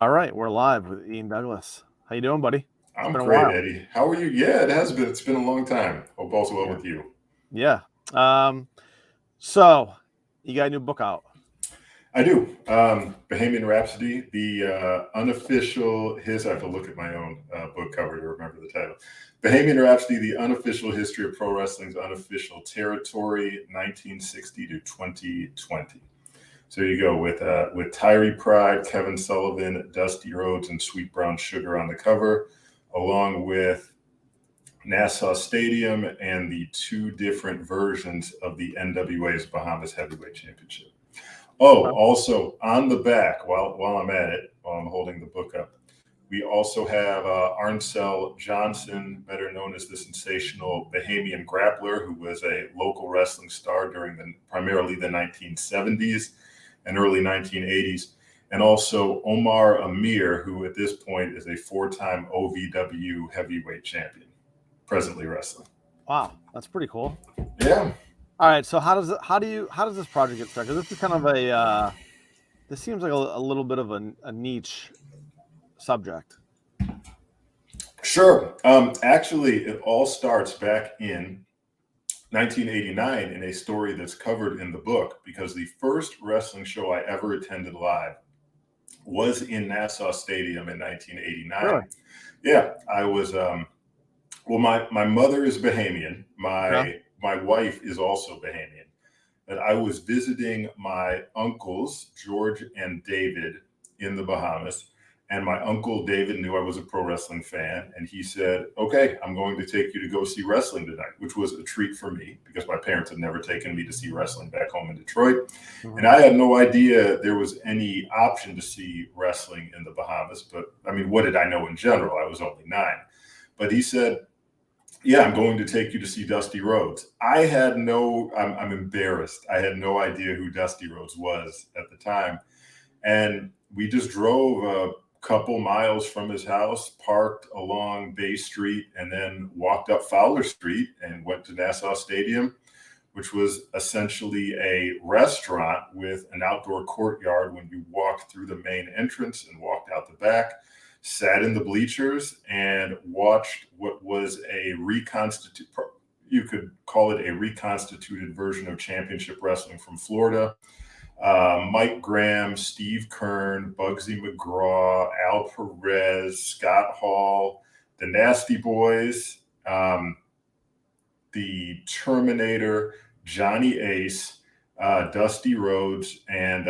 All right, we're live with Ian Douglas. How you doing, buddy? It's I'm been a great, while. Eddie. How are you? Yeah, it has been. It's been a long time. Hope all's well Yeah. with you. Yeah. Um, so you got a new book out. I do. Bohemian Rhapsody, the unofficial his. I have to look at my own book cover to remember the title. Bohemian Rhapsody, the unofficial history of pro wrestling's unofficial territory, 1960 to 2020. So you go with Tyree Pride, Kevin Sullivan, Dusty Rhodes, and Sweet Brown Sugar on the cover, along with Nassau Stadium and the two different versions of the NWA's Bahamas Heavyweight Championship. Oh, Wow. also on the back, while I'm at it, while I'm holding the book up, we also have Arncel Johnson, better known as the sensational Bahamian grappler, who was a local wrestling star during primarily the 1970s and early 1980s. And also Omar Amir, who at this point is a four-time OVW heavyweight champion, presently wrestling. Wow, that's pretty cool. Yeah. All right, so how does this project get started? 'Cause this is kind of this seems like a little bit of a niche subject. Sure. Actually, it all starts back in 1989 in a story that's covered in the book because the first wrestling show I ever attended live was in Nassau Stadium in 1989. Really? Yeah, I was. Well, my mother is Bahamian. Yeah. My wife is also Bahamian. And I was visiting my uncles George and David in the Bahamas. And my uncle David knew I was a pro wrestling fan. And he said, "Okay, I'm going to take you to go see wrestling tonight," which was a treat for me because my parents had never taken me to see wrestling back home in Detroit. And Mhm. I had no idea there was any option to see wrestling in the Bahamas. But I mean, what did I know in general? I was only 9. But he said, "Yeah, I'm going to take you to see Dusty Rhodes." I'm embarrassed. I had no idea who Dusty Rhodes was at the time. And we just drove a couple miles from his house, parked along Bay Street, and then walked up Fowler Street and went to Nassau Stadium, which was essentially a restaurant with an outdoor courtyard when you walked through the main entrance and walked out the back, sat in the bleachers and watched what was you could call it a reconstituted version of championship wrestling from Florida. Mike Graham, Steve Kern, Bugsy McGraw, Al Perez, Scott Hall, the Nasty Boys, the Terminator, Johnny Ace, Dusty Rhodes, and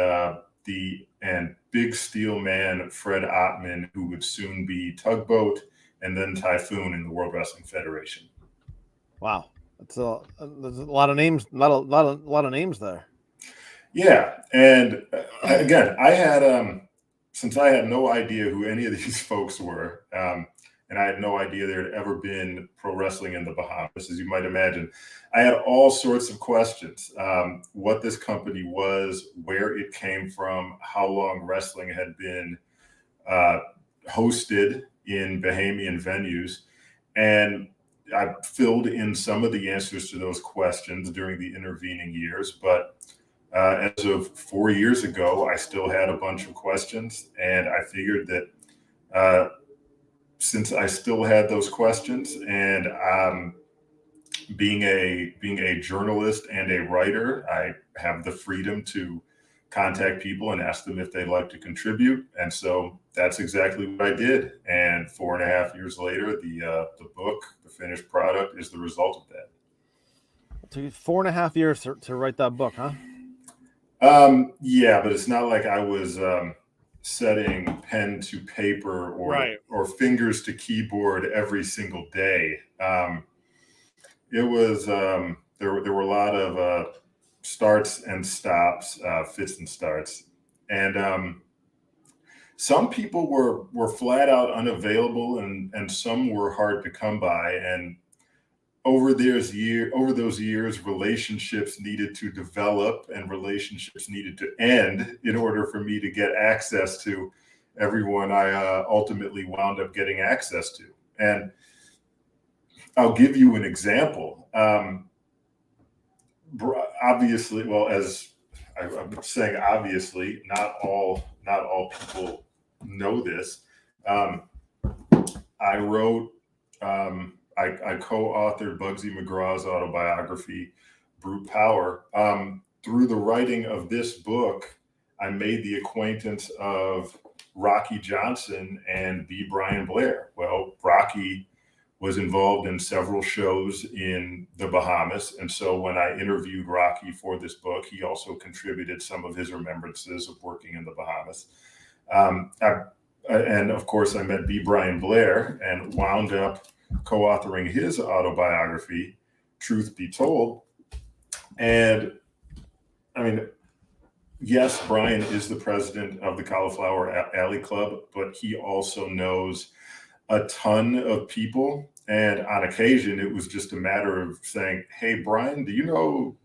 Big Steel Man Fred Ottman, who would soon be Tugboat and then Typhoon in the World Wrestling Federation. Wow, there's a lot of names, lot of names there. Yeah, and again, I had since I had no idea who any of these folks were, and I had no idea there had ever been pro wrestling in the Bahamas, as you might imagine. I had all sorts of questions: what this company was, where it came from, how long wrestling had been uh, hosted in Bahamian venues, and I filled in some of the answers to those questions during the intervening years, but as of 4 years ago, I still had a bunch of questions, and I figured that uh, since I still had those questions, and being a journalist and a writer, I have the freedom to contact people and ask them if they'd like to contribute, and so that's exactly what I did. And 4.5 years later, the book, the finished product, is the result of that. It took you 4.5 years to write that book, huh? Yeah, but it's not like I was setting pen to paper Right. or fingers to keyboard every single day. It was there were a lot of starts and stops, fits and starts, and some people were flat out unavailable, and some were hard to come by. And over those years, relationships needed to develop and relationships needed to end in order for me to get access to everyone I ultimately wound up getting access to. And I'll give you an example. Obviously, well, as I'm saying, obviously, not all people know this. I wrote, I co-authored Bugsy McGraw's autobiography, Brute Power. Through the writing of this book, I made the acquaintance of Rocky Johnson and B. Brian Blair. Well, Rocky was involved in several shows in the Bahamas. And so when I interviewed Rocky for this book, he also contributed some of his remembrances of working in the Bahamas. And of course, I met B. Brian Blair and wound up co-authoring his autobiography, Truth Be Told. And I mean, yes, Brian is the president of the Cauliflower Alley Club, but he also knows a ton of people. And on occasion, it was just a matter of saying, "Hey, Brian, do you know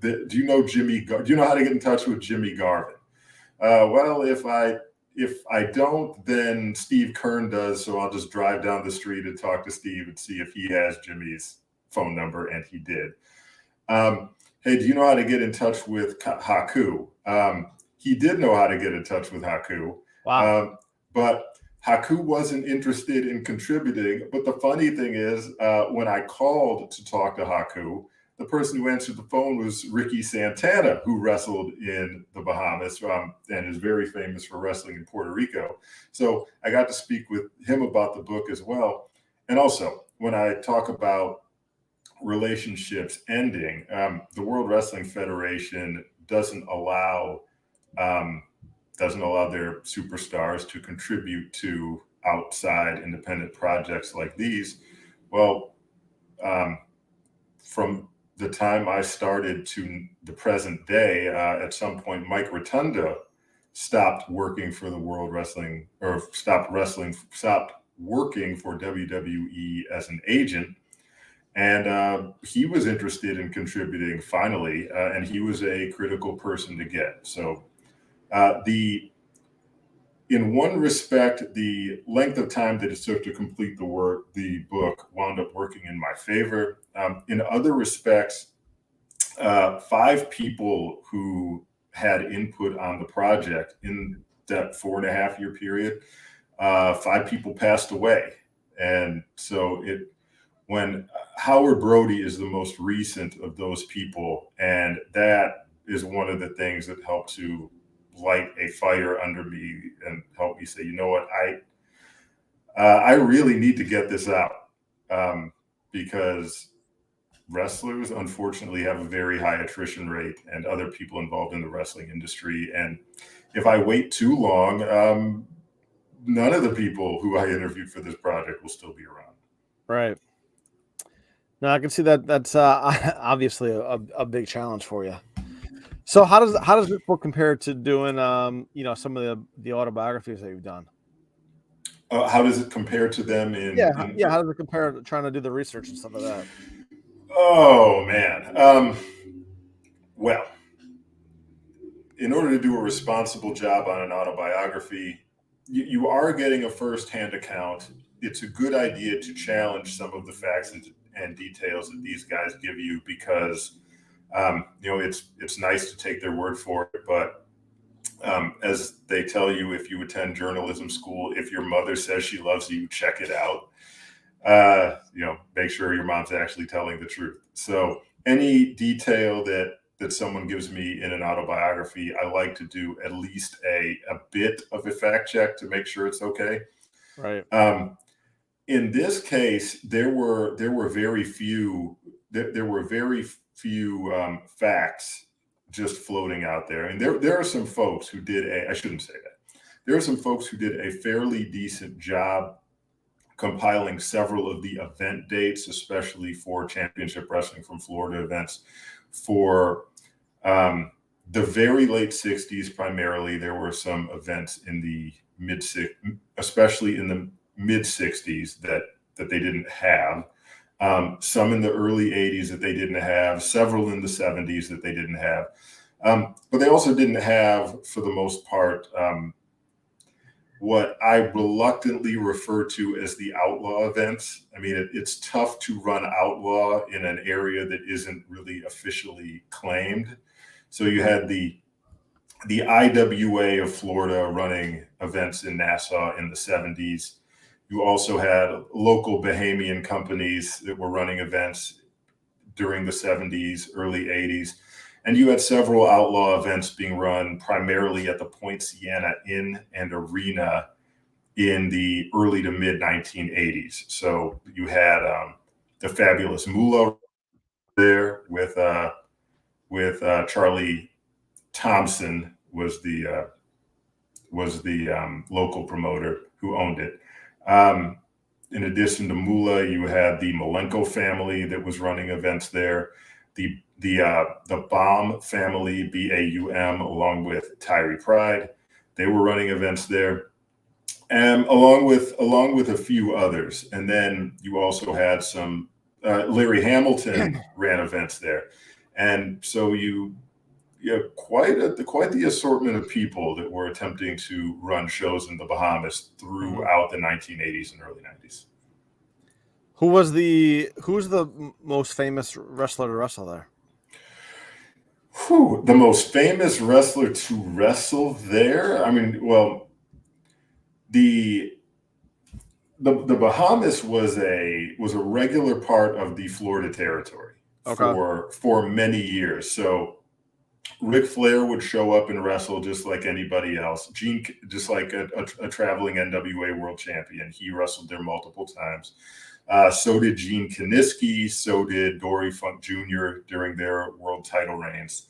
Jimmy? Do you know how to get in touch with Jimmy Garvin?" Well, if I don't, then Steve Kern does. So I'll just drive down the street and talk to Steve and see if he has Jimmy's phone number, and he did. Hey, do you know how to get in touch with Haku? He did know how to get in touch with Haku. Wow. But Haku wasn't interested in contributing. But the funny thing is, when I called to talk to Haku, the person who answered the phone was Ricky Santana, who wrestled in the Bahamas and is very famous for wrestling in Puerto Rico. So I got to speak with him about the book as well. And also, when I talk about relationships ending, the World Wrestling Federation doesn't allow their superstars to contribute to outside independent projects like these. Well, from the time I started to the present day, at some point, Mike Rotunda stopped working for the World Wrestling, or stopped working for WWE as an agent. And he was interested in contributing finally, and he was a critical person to get. So in one respect, the length of time that it took to complete the book wound up working in my favor. In other respects, 5 people who had input on the project in that 4.5-year period, 5 people passed away. And so when Howard Brody is the most recent of those people, and that is one of the things that helped to light a fire under me and help me say, you know what, I really need to get this out, because wrestlers unfortunately have a very high attrition rate, and other people involved in the wrestling industry. And if I wait too long, none of the people who I interviewed for this project will still be around. Right. No, I can see that. That's obviously a big challenge for you. So how does this book compare to doing some of the autobiographies that you've done? How does it compare to them how does it compare to trying to do the research and stuff like that? Oh man. Well, in order to do a responsible job on an autobiography, you are getting a firsthand account. It's a good idea to challenge some of the facts and details that these guys give you, because it's nice to take their word for it, but as they tell you, if you attend journalism school, if your mother says she loves you, check it out. Make sure your mom's actually telling the truth. So any detail that someone gives me in an autobiography, I like to do at least a bit of a fact check to make sure it's okay. Right. In this case, there were very few facts just floating out there. And there are some folks who I shouldn't say that. There are some folks who did a fairly decent job compiling several of the event dates, especially for Championship Wrestling from Florida events. For the very late 60s, primarily, there were some events in the especially in the mid 60s that they didn't have. Some in the early 80s that they didn't have, several in the 70s that they didn't have. But they also didn't have, for the most part, what I reluctantly refer to as the outlaw events. I mean, it's tough to run outlaw in an area that isn't really officially claimed. So you had the the IWA of Florida running events in Nassau in the 70s. You also had local Bahamian companies that were running events during the 70s, early 80s. And you had several outlaw events being run primarily at the Point Siena Inn and Arena in the early to mid 1980s. So you had the Fabulous Moolah there with Charlie Thompson was the local promoter who owned it. In addition to Moolah, you had the Malenko family that was running events there. The Baum family, BAUM, along with Tyree Pride, they were running events there, and along with a few others. And then you also had some Larry Hamilton ran events there, and so you have quite the assortment of people that were attempting to run shows in the Bahamas throughout the 1980s and early 90s. Who's the most famous wrestler to wrestle there? The most famous wrestler to wrestle there? I mean, well, the Bahamas was a regular part of the Florida territory for many years. So Ric Flair would show up and wrestle just like anybody else. Gene, just like a traveling NWA world champion, he wrestled there multiple times. So did Gene Kiniski. So did Dory Funk Jr. during their world title reigns.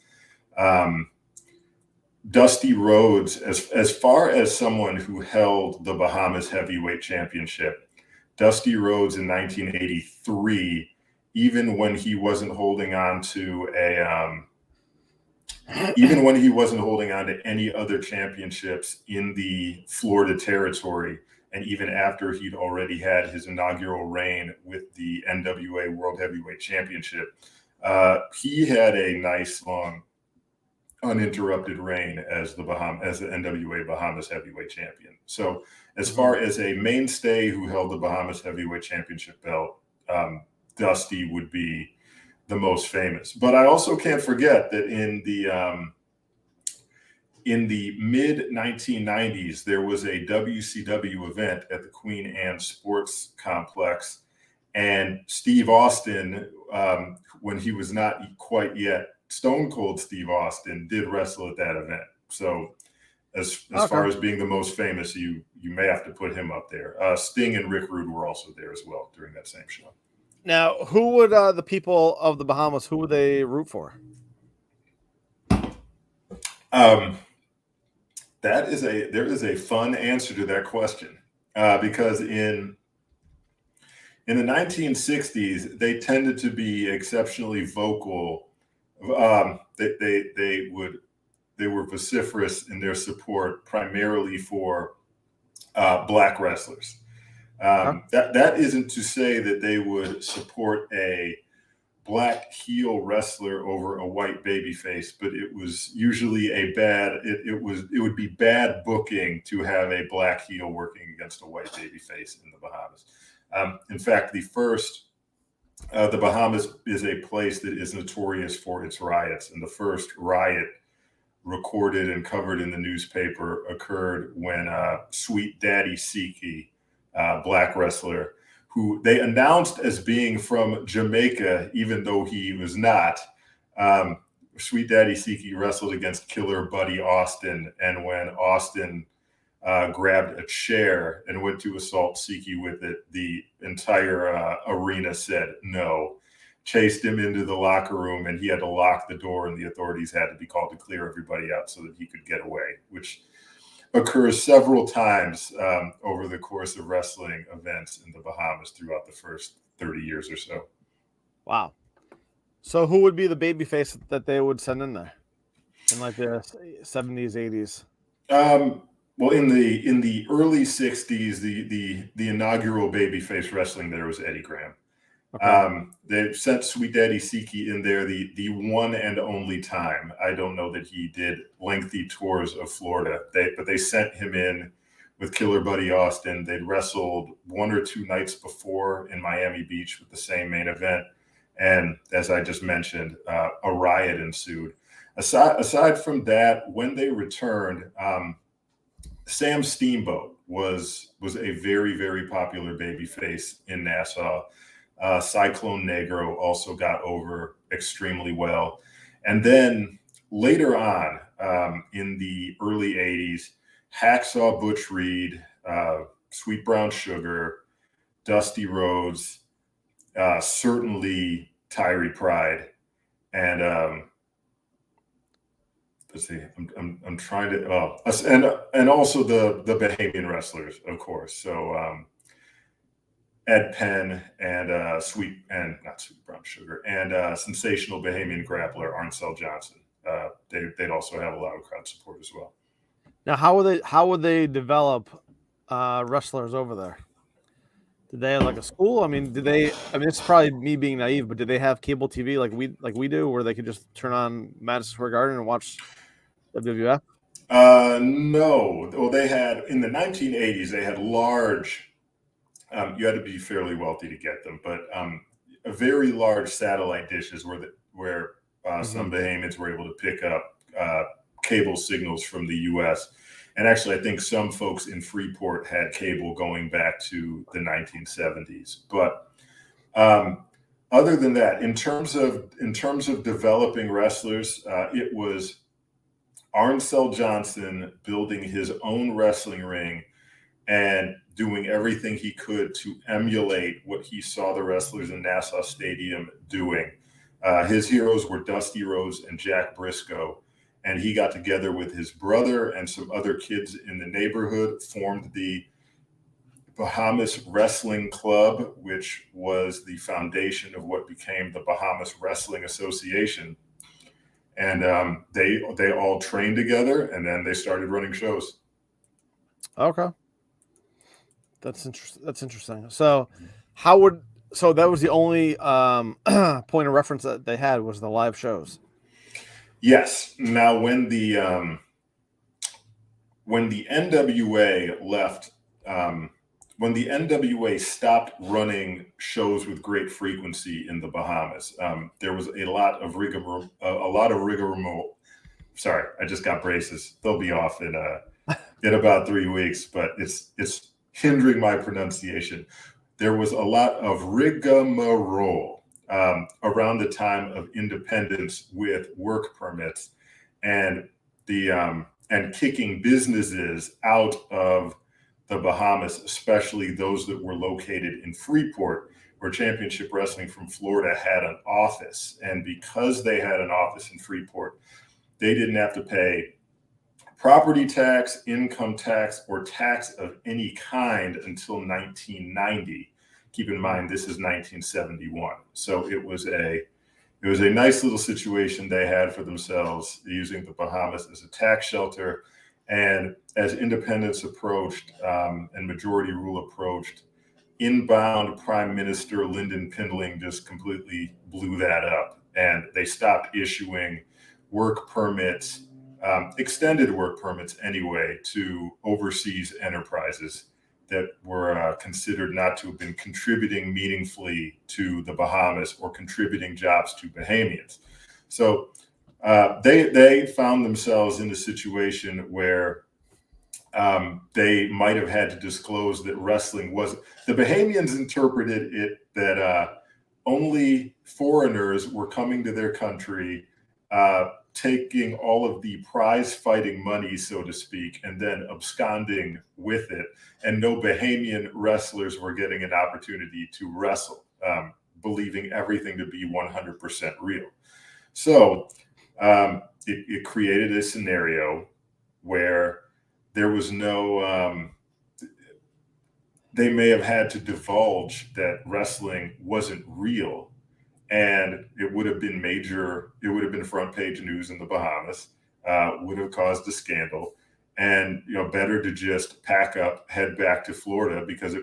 Dusty Rhodes, as far as someone who held the Bahamas Heavyweight Championship, Dusty Rhodes in 1983, even when he wasn't holding on to any other championships in the Florida territory, and even after he'd already had his inaugural reign with the NWA World Heavyweight Championship, he had a nice long uninterrupted reign as the NWA Bahamas Heavyweight Champion. So as far as a mainstay who held the Bahamas Heavyweight Championship belt, Dusty would be the most famous. But I also can't forget that in the mid 1990s, there was a WCW event at the Queen Anne Sports Complex, and Steve Austin, when he was not quite yet Stone Cold Steve Austin, did wrestle at that event. So as far as being the most famous, you may have to put him up there. Sting and Rick Rude were also there as well during that same show. Now, who would the people of the Bahamas, who would they root for? There is a fun answer to that question, because in the 1960s, they tended to be exceptionally vocal. They were vociferous in their support primarily for black wrestlers. That isn't to say that they would support a black heel wrestler over a white babyface, but it was usually it would be bad booking to have a black heel working against a white babyface in the Bahamas. In fact, the Bahamas is a place that is notorious for its riots, and the first riot recorded and covered in the newspaper occurred when Sweet Daddy Siki, black wrestler, who they announced as being from Jamaica, even though he was not. Sweet Daddy Siki wrestled against Killer Buddy Austin, and when Austin grabbed a chair and went to assault Siki with it, the entire arena said no, chased him into the locker room, and he had to lock the door, and the authorities had to be called to clear everybody out so that he could get away, which occurs several times over the course of wrestling events in the Bahamas throughout the first 30 years or so. Wow. So who would be the babyface that they would send in there in like the 70s, 80s? Well, in the early 60s, the inaugural babyface wrestling there was Eddie Graham. Okay. They sent Sweet Daddy Siki in there the one and only time. I don't know that he did lengthy tours of Florida, but they sent him in with Killer Buddy Austin. They'd wrestled one or two nights before in Miami Beach with the same main event. And as I just mentioned, a riot ensued. aside from that, when they returned, Sam Steamboat was a very, very popular babyface in Nassau. Cyclone Negro also got over extremely well. And then later on, in the early 80s, Hacksaw Butch Reed, Sweet Brown Sugar, Dusty Rhodes, certainly Tyree Pride, and let's see, I'm trying to, and also the Bahamian wrestlers, of course. So Ed Penn and not Sweet Brown Sugar, and sensational Bahamian grappler Arncel Johnson. They'd also have a lot of crowd support as well. Now, how would they develop wrestlers over there? Did they have like a school? I mean, it's probably me being naive, but did they have cable TV like we do, where they could just turn on Madison Square Garden and watch WWF? No. Well, they had in the 1980s. They had large. You had to be fairly wealthy to get them, but a very large satellite dishes where some Bahamians were able to pick up cable signals from the U.S. And actually, I think some folks in Freeport had cable going back to the 1970s. But other than that, in terms of developing wrestlers, it was Arncel Johnson building his own wrestling ring and doing everything he could to emulate what he saw the wrestlers in Nassau Stadium doing. His heroes were Dusty Rhodes and Jack Briscoe. And he got together with his brother and some other kids in the neighborhood, formed the Bahamas Wrestling Club, which was the foundation of what became the Bahamas Wrestling Association. And they all trained together, and then they started running shows. Okay, that's interesting. So, that was the only point of reference that they had was the live shows. Yes. Now, when the NWA left, when the NWA stopped running shows with great frequency in the Bahamas, there was a lot of rigmarole. Sorry, I just got braces. They'll be off in about 3 weeks, but it's hindering my pronunciation. There was a lot of rigmarole around the time of independence with work permits and and kicking businesses out of the Bahamas, especially those that were located in Freeport, where Championship Wrestling from Florida had an office. And because they had an office in Freeport, they didn't have to pay property tax, income tax, or tax of any kind until 1990. Keep in mind, this is 1971. So it was a nice little situation they had for themselves, using the Bahamas as a tax shelter. And as independence approached and majority rule approached, inbound Prime Minister Lyndon Pindling just completely blew that up. And they stopped issuing work permits, extended work permits anyway, to overseas enterprises that were considered not to have been contributing meaningfully to the Bahamas or contributing jobs to Bahamians. So they found themselves in a situation where they might have had to disclose that wrestling was. The Bahamians interpreted it that only foreigners were coming to their country, taking all of the prize fighting money, so to speak, and then absconding with it. And no Bahamian wrestlers were getting an opportunity to wrestle, believing everything to be 100% real. So it created a scenario where there was no, they may have had to divulge that wrestling wasn't real. And it would have been front page news in the Bahamas, would have caused a scandal. And, better to just pack up, head back to Florida, because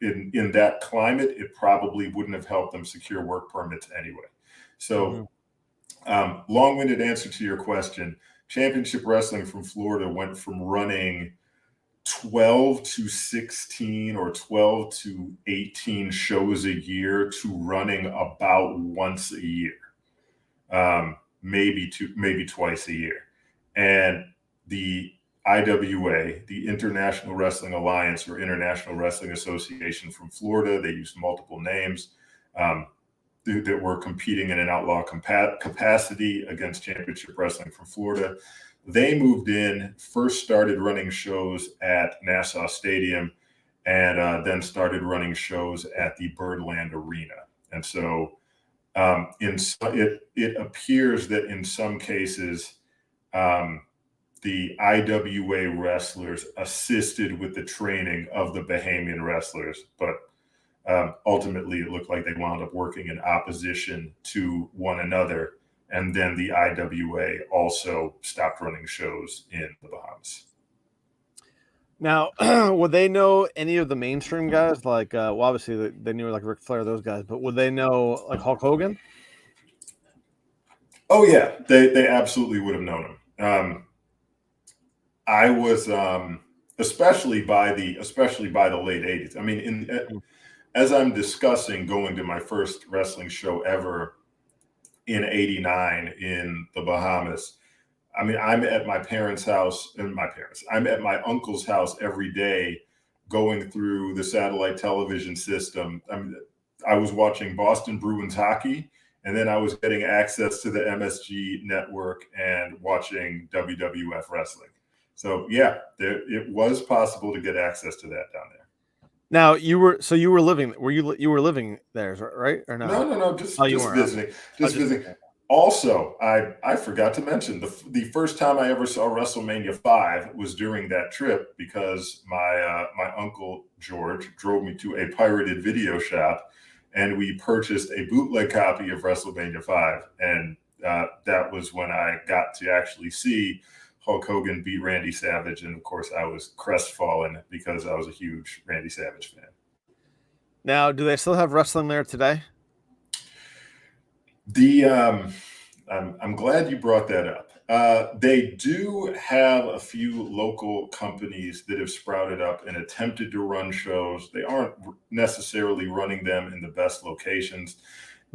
in that climate, it probably wouldn't have helped them secure work permits anyway. So long-winded answer to your question, Championship Wrestling from Florida went from running 12 to 16 or 12 to 18 shows a year to running about once a year. maybe twice a year. And the IWA, the International Wrestling Alliance or International Wrestling Association from Florida, they used multiple names that were competing in an outlaw capacity against Championship Wrestling from Florida. They moved in, first started running shows at Nassau Stadium, and then started running shows at the Birdland Arena. And so it appears that in some cases, the IWA wrestlers assisted with the training of the Bahamian wrestlers, but ultimately it looked like they wound up working in opposition to one another. And then the IWA also stopped running shows in the Bahamas. Now, would they know any of the mainstream guys? Like, well, obviously they knew like Ric Flair, those guys, but would they know like Hulk Hogan? Oh yeah, they absolutely would have known him. I was especially by the late 80s. I mean, as I'm discussing going to my first wrestling show ever in '89 in the Bahamas. I mean, I'm at my parents' house, I'm at my uncle's house every day going through the satellite television system. I mean, I was watching Boston Bruins hockey, and then I was getting access to the MSG network and watching WWF wrestling. So yeah, it was possible to get access to that down there. Now you were living, you were living there, right? Or no? No, just visiting. Just visiting. Also, I forgot to mention the first time I ever saw WrestleMania 5 was during that trip because my uncle George drove me to a pirated video shop, and we purchased a bootleg copy of WrestleMania 5, and that was when I got to actually see Hulk Hogan beat Randy Savage, and of course I was crestfallen because I was a huge Randy Savage fan. Now, do they still have wrestling there today? I'm glad you brought that up. They do have a few local companies that have sprouted up and attempted to run shows. They aren't necessarily running them in the best locations.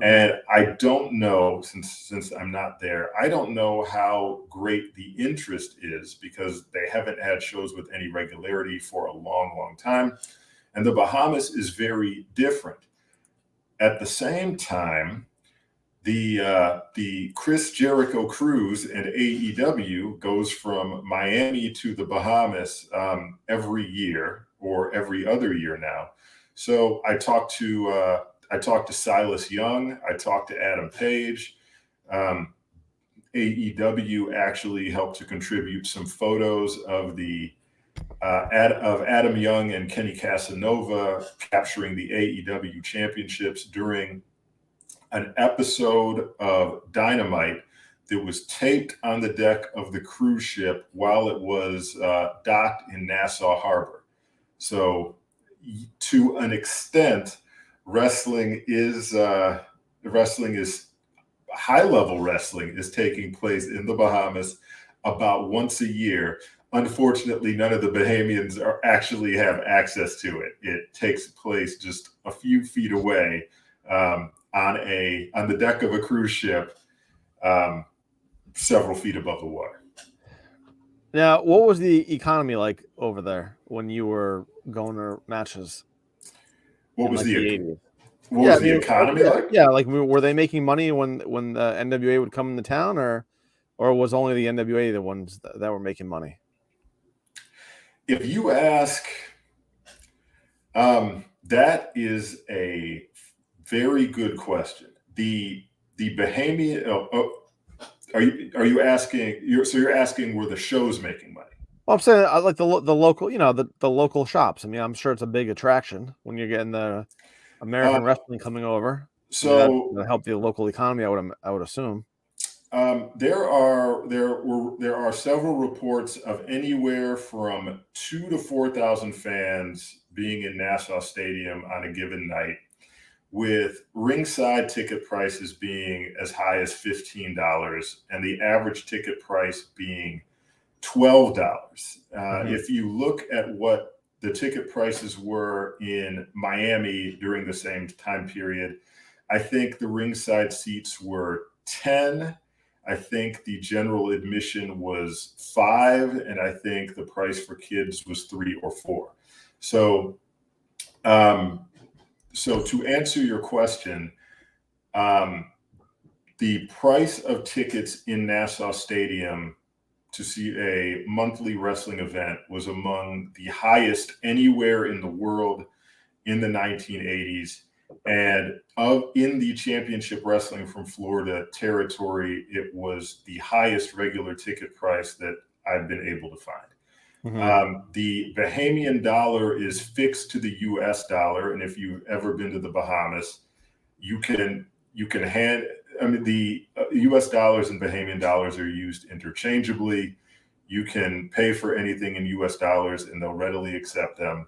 And I don't know, since I'm not there, I don't know how great the interest is because they haven't had shows with any regularity for a long, long time. And the Bahamas is very different. At the same time, the Chris Jericho cruise and AEW goes from Miami to the Bahamas every year or every other year now. So I talked to Silas Young. I talked to Adam Page. AEW actually helped to contribute some photos of of Adam Young and Kenny Casanova capturing the AEW championships during an episode of Dynamite that was taped on the deck of the cruise ship while it was docked in Nassau Harbor. So to an extent, wrestling is high level wrestling is taking place in the Bahamas about once a year. Unfortunately, none of the Bahamians actually have access to it. It takes place just a few feet away on the deck of a cruise ship, several feet above the water. Now, what was the economy like over there when you were going to matches? What was the 80s? What was the economy like? Yeah, like were they making money when the NWA would come into town, or was only the NWA the ones that were making money? If you ask, that is a very good question. The Bahamian. Are you asking? You're asking were the shows making money? Well, I'm saying I like the local, the local shops. I mean, I'm sure it's a big attraction when you're getting the American wrestling coming over. So that help the local economy, I would assume. There are several reports of anywhere from 2,000 to 4,000 fans being in Nassau Stadium on a given night, with ringside ticket prices being as high as $15 and the average ticket price being $12. If you look at what the ticket prices were in Miami during the same time period, I think the ringside seats were 10. I think the general admission was $5, and I think the price for kids was $3 or $4. So, so to answer your question, the price of tickets in Nassau Stadium to see a monthly wrestling event was among the highest anywhere in the world in the 1980s. And in the Championship Wrestling from Florida territory, it was the highest regular ticket price that I've been able to find. The Bahamian dollar is fixed to the US dollar. And if you've ever been to the Bahamas, you can the US dollars and Bahamian dollars are used interchangeably. You can pay for anything in US dollars and they'll readily accept them.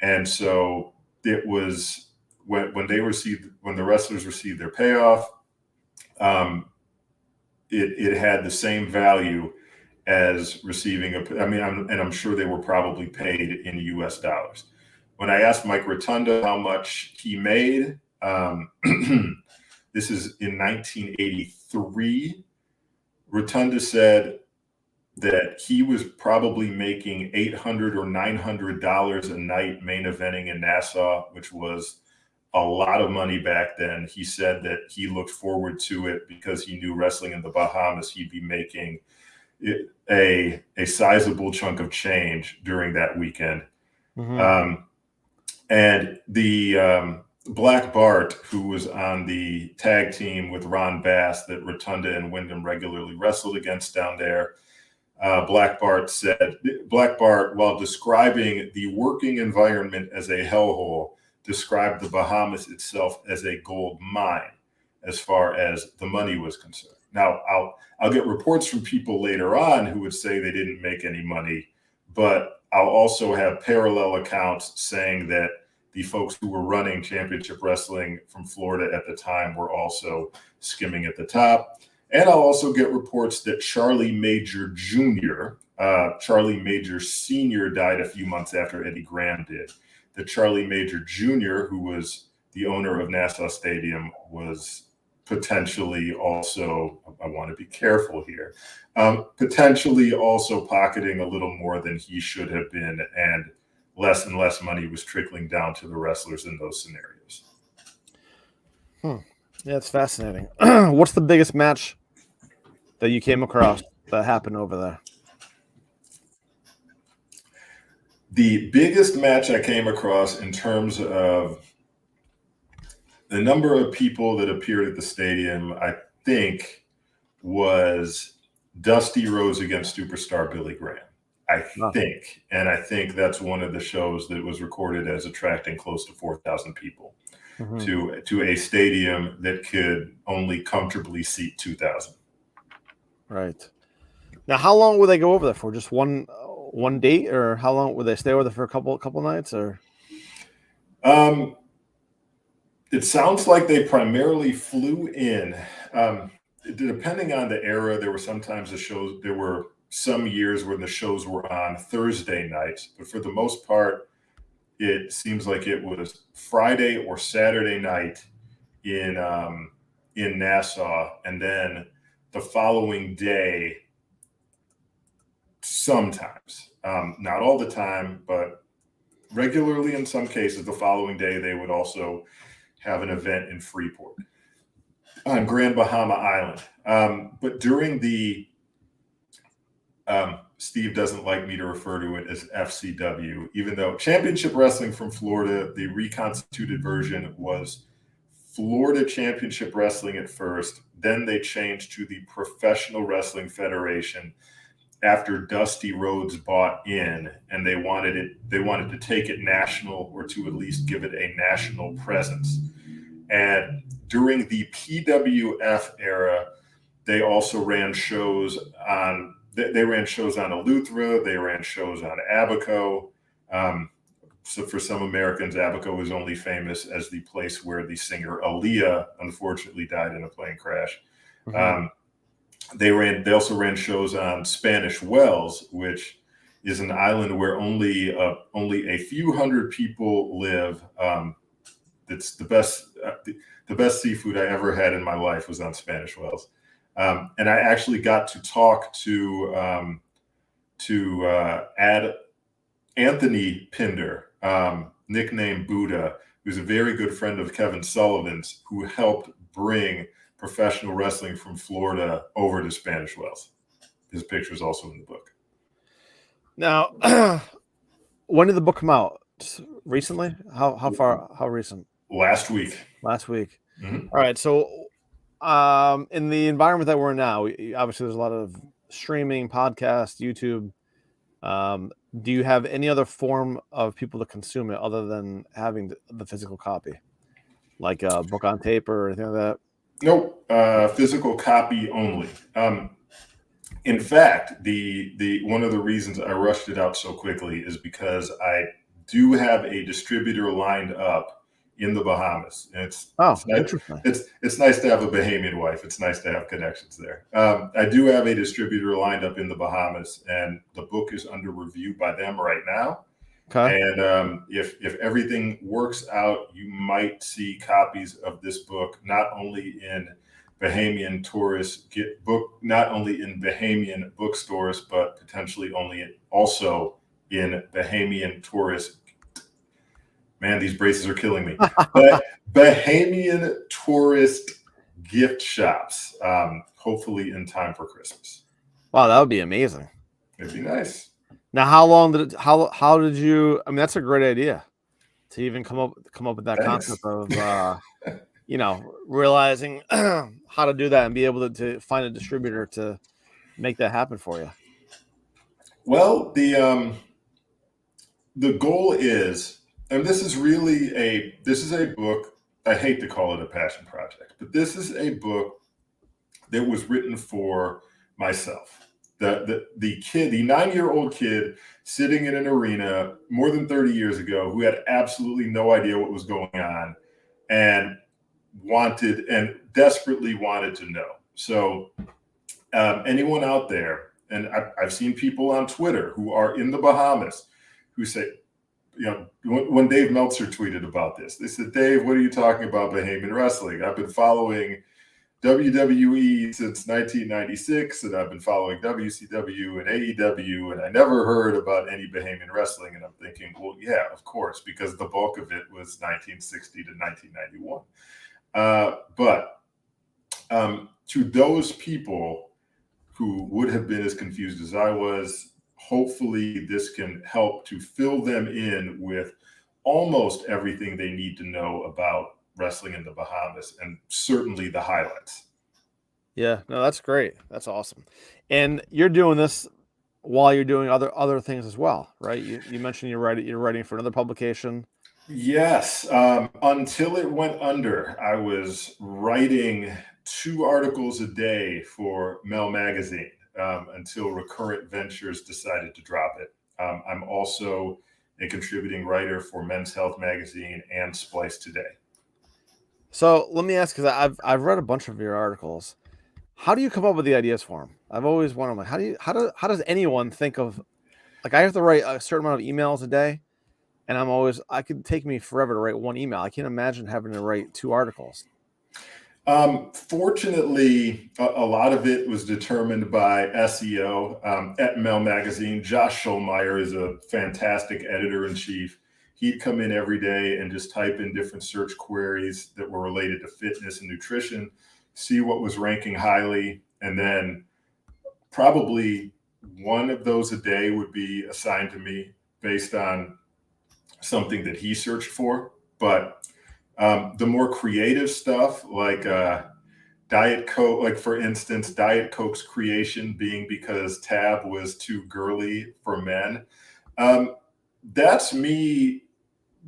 And so it was when the wrestlers received their payoff, it had the same value as receiving I'm sure they were probably paid in US dollars. When I asked Mike Rotunda how much he made, this is in 1983, Rotunda said that he was probably making $800 or $900 a night main eventing in Nassau, which was a lot of money back then. He said that he looked forward to it because he knew wrestling in the Bahamas, he'd be making a sizable chunk of change during that weekend. And the Black Bart, who was on the tag team with Ron Bass that Rotunda and Wyndham regularly wrestled against down there, Black Bart, while describing the working environment as a hellhole, described the Bahamas itself as a gold mine as far as the money was concerned. Now, I'll get reports from people later on who would say they didn't make any money, but I'll also have parallel accounts saying that the folks who were running Championship Wrestling from Florida at the time were also skimming at the top. And I'll also get reports that Charlie Major Jr., Charlie Major Sr. died a few months after Eddie Graham did. That Charlie Major Jr., who was the owner of Nassau Stadium, was potentially also, I want to be careful here, potentially also pocketing a little more than he should have been, and less money was trickling down to the wrestlers in those scenarios. Yeah, it's fascinating. What's the biggest match that you came across that happened over there? The biggest match I came across in terms of the number of people that appeared at the stadium, I think, was Dusty Rhodes against Superstar Billy Graham. I think that's one of the shows that was recorded as attracting close to 4,000 people to a stadium that could only comfortably seat 2,000. Right. Now, how long would they go over there for? Just one date, or how long would they stay over there for a couple nights? Or it sounds like they primarily flew in. Depending on the era, there were sometimes there were some years when the shows were on Thursday nights, but for the most part, it seems like it was Friday or Saturday night in Nassau, and then the following day, sometimes, not all the time, but regularly in some cases, the following day, they would also have an event in Freeport on Grand Bahama Island. But during the Steve doesn't like me to refer to it as FCW, even though Championship Wrestling from Florida, the reconstituted version, was Florida Championship Wrestling at first. Then they changed to the Professional Wrestling Federation after Dusty Rhodes bought in, and they wanted to take it national, or to at least give it a national presence. And during the PWF era, they also ran shows on Eleuthera. They ran shows on Abaco. So for some Americans, Abaco is only famous as the place where the singer Aaliyah unfortunately died in a plane crash. They also ran shows on Spanish Wells, which is an island where only a few hundred people live. It's the best seafood I ever had in my life was on Spanish Wells. And I actually got to talk to Anthony Pinder, nicknamed Buddha, who's a very good friend of Kevin Sullivan's, who helped bring professional wrestling from Florida over to Spanish Wells. His picture is also in the book. Now, when did the book come out? Recently? How recent? Last week. Last week. Mhm. All right. So, in the environment that we're in now, obviously there's a lot of streaming, podcast, YouTube. Do you have any other form of people to consume it other than having the physical copy, like a book on tape or anything like that? Nope, physical copy only. In fact, the one of the reasons I rushed it out so quickly is because I do have a distributor lined up in the Bahamas. And it's Interesting. it's nice to have a Bahamian wife. It's nice to have connections there. I do have a distributor lined up in the Bahamas, and the book is under review by them right now. Okay. And if everything works out, you might see copies of this book not only in Bahamian bookstores, but potentially also in Bahamian tourist. Man, these braces are killing me. But Bahamian tourist gift shops, hopefully in time for Christmas. Wow, that would be amazing. It'd be nice. Now, how long did it? How did you? I mean, that's a great idea to even come up with that Thanks. concept of realizing how to do that and be able to find a distributor to make that happen for you. Well, the goal is, and this is a book. I hate to call it a passion project, but this is a book that was written for myself. The 9-year-old kid sitting in an arena more than 30 years ago who had absolutely no idea what was going on and desperately wanted to know. So anyone out there, and I've seen people on Twitter who are in the Bahamas who say, when Dave Meltzer tweeted about this, they said, "Dave, what are you talking about Bahamian wrestling? I've been following WWE since 1996, and I've been following WCW and AEW, and I never heard about any Bahamian wrestling." And I'm thinking, well, yeah, of course, because the bulk of it was 1960 to 1991. But to those people who would have been as confused as I was, hopefully this can help to fill them in with almost everything they need to know about wrestling in the Bahamas, and certainly the highlights. Yeah, no, that's great. That's awesome. And you're doing this while you're doing other things as well, right? You mentioned you're writing for another publication. Yes. Until it went under, I was writing 2 articles a day for Mel Magazine until Recurrent Ventures decided to drop it. I'm also a contributing writer for Men's Health Magazine and Splice Today. So let me ask, because I've read a bunch of your articles. How do you come up with the ideas for them? I've always wondered, like, how does anyone think of, like, I have to write a certain amount of emails a day, and it could take me forever to write one email. I can't imagine having to write 2 articles. Fortunately, a lot of it was determined by SEO at Mel Magazine. Josh Schulmeyer is a fantastic editor-in-chief. He'd come in every day and just type in different search queries that were related to fitness and nutrition, see what was ranking highly, and then probably one of those a day would be assigned to me based on something that he searched for. But the more creative stuff, like Diet Coke, like for instance, Diet Coke's creation being because Tab was too girly for men. That's me.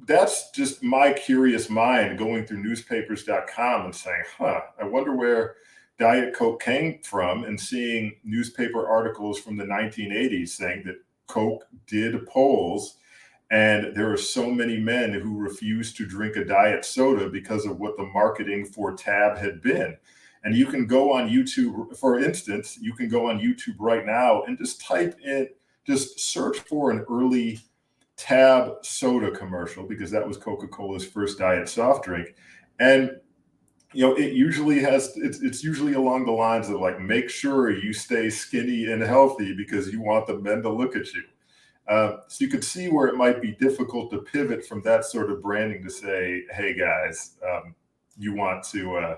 That's just my curious mind going through newspapers.com and saying, I wonder where Diet Coke came from, and seeing newspaper articles from the 1980s saying that Coke did polls, and there are so many men who refused to drink a diet soda because of what the marketing for Tab had been. And you can go on YouTube, for instance, you can go on YouTube right now and just just search for an early Tab soda commercial, because that was Coca-Cola's first diet soft drink. And it usually it's usually along the lines of like, make sure you stay skinny and healthy because you want the men to look at you. So you could see where it might be difficult to pivot from that sort of branding to say, hey guys, you want to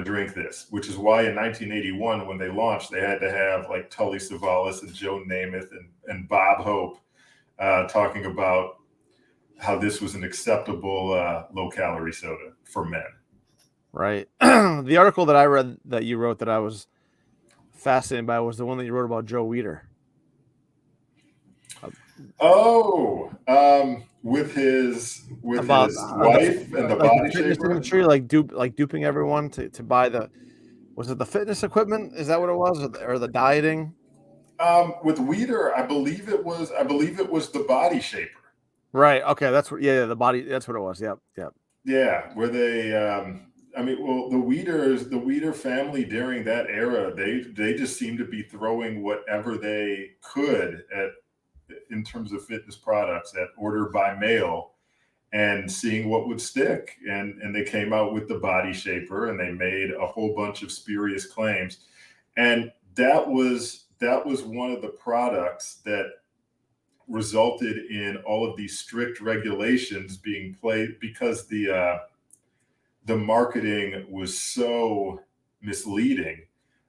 drink this, which is why in 1981, when they launched, they had to have like Tully Savalas and Joe Namath and Bob Hope talking about how this was an acceptable low calorie soda for men. Right. The article that I read that you wrote that I was fascinated by was the one that you wrote about Joe Weider. Oh, with his wife and the body fitness shaper industry, like duping everyone to buy was it the fitness equipment? Is that what it was, or the dieting? With Weider, I believe it was the body shaper. Right. Okay. That's what. Yeah. The body. That's what it was. Yep. Yep. Yeah, where they. Well, the Weider family during that era, they just seemed to be throwing whatever they could in terms of fitness products at order by mail and seeing what would stick. And they came out with the body shaper and they made a whole bunch of spurious claims. And that was one of the products that resulted in all of these strict regulations being played because the marketing was so misleading,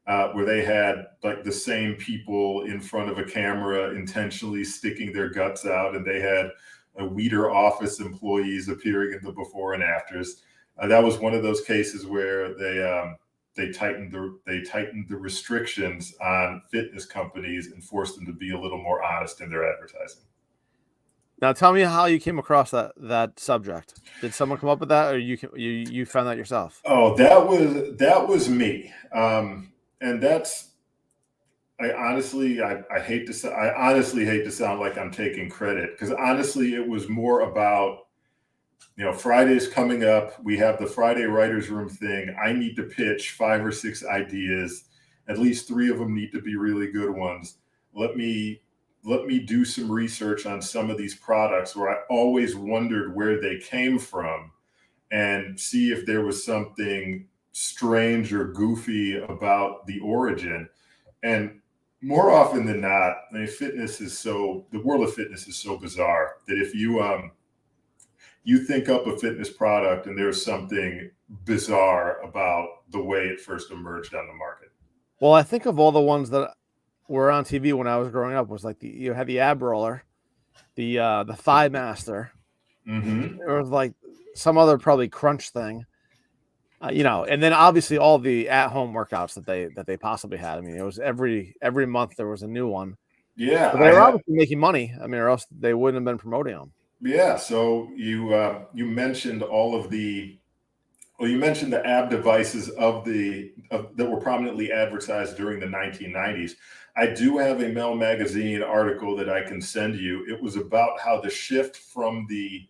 where they had like the same people in front of a camera intentionally sticking their guts out, and they had a Weider office employees appearing in the before and afters. That was one of those cases where they tightened the restrictions on fitness companies and forced them to be a little more honest in their advertising. Now, tell me how you came across that subject. Did someone come up with that, or you found that yourself? Oh, that was me, and that's. I honestly hate to sound like I'm taking credit, because honestly, it was more about, Friday's coming up. We have the Friday Writers Room thing. I need to pitch 5 or 6 ideas. At least 3 of them need to be really good ones. Let me do some research on some of these products where I always wondered where they came from and see if there was something strange or goofy about the origin. And more often than not, I mean, the world of fitness is so bizarre that if you think up a fitness product and there's something bizarre about the way it first emerged on the market. Well, I think of all the ones that were on TV when I was growing up was like you had the ab roller, the Thigh Master. Mm-hmm. There was like some other probably crunch thing, and then obviously all the at-home workouts that they possibly had. I mean, it was every month there was a new one. Yeah, but they were obviously making money. I mean, or else they wouldn't have been promoting them. Yeah. So you mentioned you mentioned the ab devices that were prominently advertised during the 1990s. I do have a Mel Magazine article that I can send you. It was about how the shift from the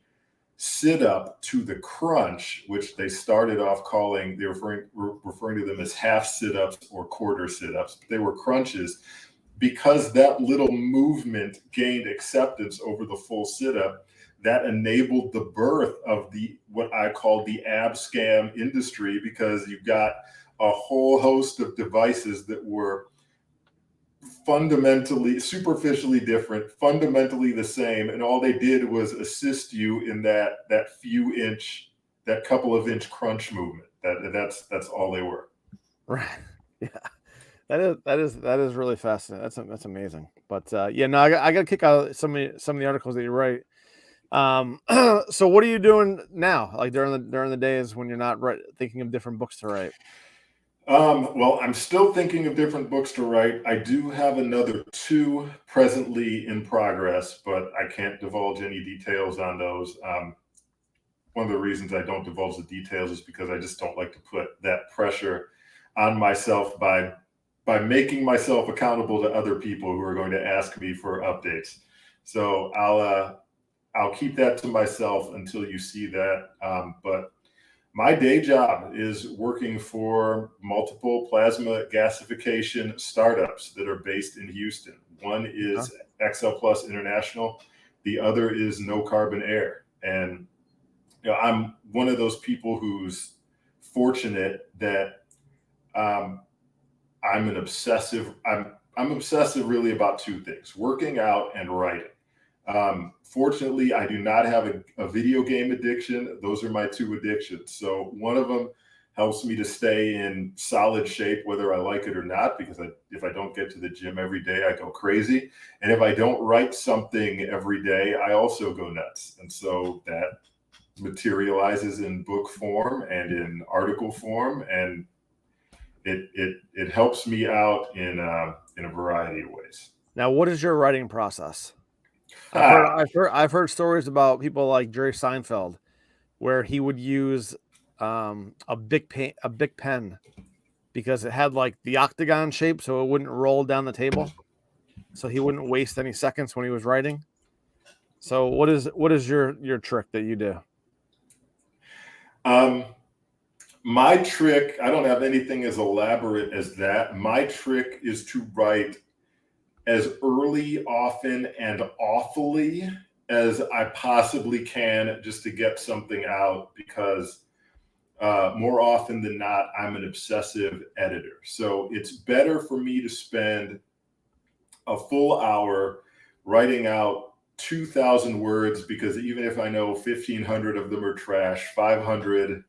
sit-up to the crunch, which they started off calling, they were referring to them as half sit-ups or quarter sit-ups. They were crunches because that little movement gained acceptance over the full sit-up. That enabled the birth of what I call the ab scam industry, because you've got a whole host of devices that were fundamentally, superficially different, fundamentally the same, and all they did was assist you in that couple of inch crunch movement. That's all they were. Right. Yeah. That is really fascinating. That's amazing. But I got to kick out some of the articles that you write. So what are you doing now? Like during the days when you're not thinking of different books to write? Well, I'm still thinking of different books to write. I do have another 2 presently in progress, but I can't divulge any details on those. One of the reasons I don't divulge the details is because I just don't like to put that pressure on myself by making myself accountable to other people who are going to ask me for updates. So I'll keep that to myself until you see that. But my day job is working for multiple plasma gasification startups that are based in Houston. One is XL Plus International. The other is No Carbon Air. And I'm one of those people whose fortunate that I'm an obsessive. I'm obsessive really about two things: working out and writing. Fortunately, I do not have a video game addiction. Those are my two addictions. So one of them helps me to stay in solid shape, whether I like it or not, because if I don't get to the gym every day, I go crazy. And if I don't write something every day, I also go nuts. And so that materializes in book form and in article form. And it helps me out in a variety of ways. Now, what is your writing process? Ah, I've heard stories about people like Jerry Seinfeld, where he would use a big pen because it had like the octagon shape, so it wouldn't roll down the table, so he wouldn't waste any seconds when he was writing. So, what is your trick that you do? um, my trick, I don't have anything as elaborate as that. My trick is to write as early, often, and awfully as I possibly can just to get something out because more often than not, I'm an obsessive editor. So it's better for me to spend a full hour writing out 2,000 words because even if I know 1,500 of them are trash, 500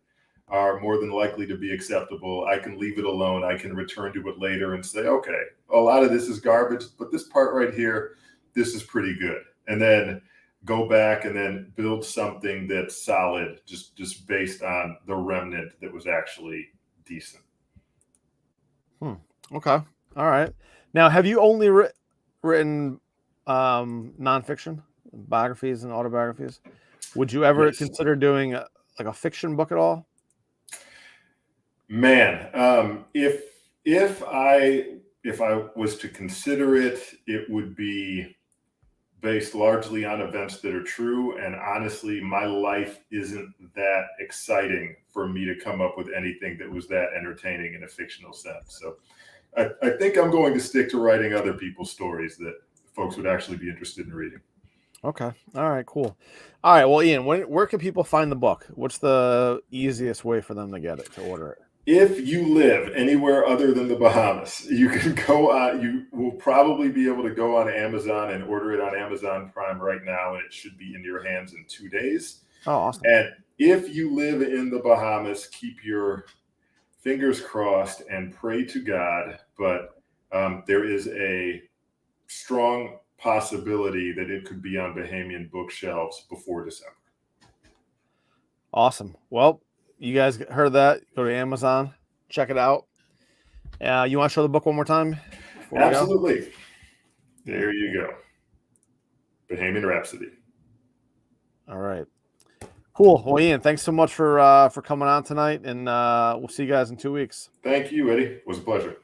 are more than likely to be acceptable. I can leave it alone. I can return to it later and say, okay, a lot of this is garbage, but this part right here, this is pretty good. And then go back and then build something that's solid, just based on the remnant that was actually decent. Okay, all right. Now, have you only written nonfiction, biographies and autobiographies? Would you ever Yes. consider doing like a fiction book at all? Man, if I was to consider it, it would be based largely on events that are true. And honestly, my life isn't that exciting for me to come up with anything that was that entertaining in a fictional sense. So I think I'm going to stick to writing other people's stories that folks would actually be interested in reading. Okay. All right, cool. All right. Well, Ian, where can people find the book? What's the easiest way for them to get it, to order it? If you live anywhere other than the Bahamas, you can go on, you will probably be able to go on Amazon and order it on Amazon Prime right now, and it should be in your hands in 2 days. Oh, awesome. And if you live in the Bahamas, keep your fingers crossed and pray to God. But there is a strong possibility that it could be on Bahamian bookshelves before December. Awesome. Well, you guys heard that. Go to Amazon, check it out. You want to show the book one more time before we go? Absolutely. There you go. Bahamian Rhapsody. All right. Cool. Well, Ian, thanks so much for coming on tonight, and we'll see you guys in 2 weeks. Thank you, Eddie. It was a pleasure.